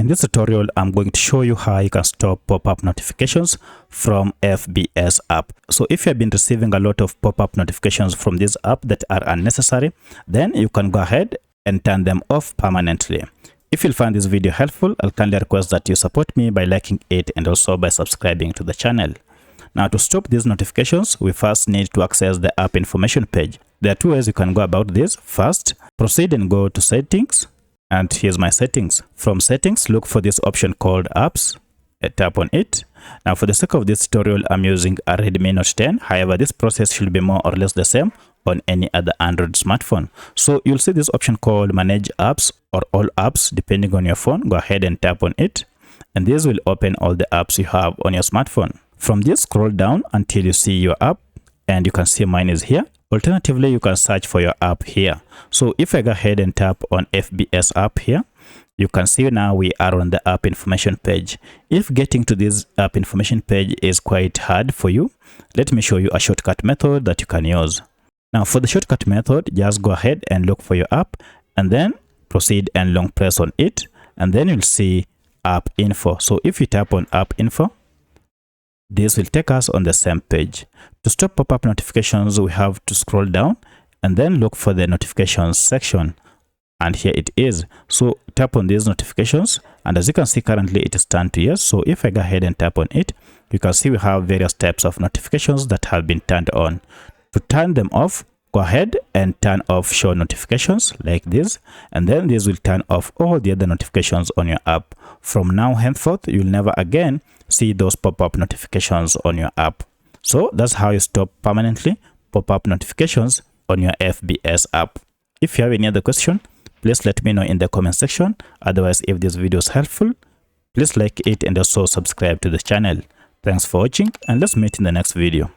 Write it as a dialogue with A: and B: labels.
A: In this tutorial, I'm going to show you how you can stop pop-up notifications from FBS app. So if you have been receiving a lot of pop-up notifications from this app that are unnecessary, then you can go ahead and turn them off permanently. If you'll find this video helpful, I'll kindly request that you support me by liking it and also by subscribing to the channel. Now, to stop these notifications, we first need to access the app information page. There are two ways you can go about this. First, proceed and go to settings. And here's my settings. From settings, look for this option called apps. Tap on it. Now, for the sake of this tutorial, I'm using a Redmi Note 10. However, this process should be more or less the same on any other Android smartphone. So you'll see this option called manage apps or all apps depending on your phone. Go ahead and tap on it. And this will open all the apps you have on your smartphone. From this, scroll down until you see your app, and you can see mine is here. Alternatively, you can search for your app here. So if I go ahead and tap on FBS app here, you can see now we are on the app information page. If getting to this app information page is quite hard for you, let me show you a shortcut method that you can use. Now, for the shortcut method, just go ahead and look for your app and then proceed and long press on it, and then you'll see app info. So if you tap on app info, this will take us on the same page. To stop pop-up notifications, we have to scroll down and then look for the notifications section. And here it is. So tap on these notifications. And as you can see, currently it is turned to yes. So if I go ahead and tap on it, you can see we have various types of notifications that have been turned on. To turn them off, go ahead and turn off show notifications like this. And then this will turn off all the other notifications on your app. From now henceforth, you'll never again see those pop-up notifications on your app. So that's how you stop permanently pop-up notifications on your FBS app. If you have any other question, please let me know in the comment section. Otherwise, if this video is helpful, please like it and also subscribe to the channel. Thanks for watching, and let's meet in the next video.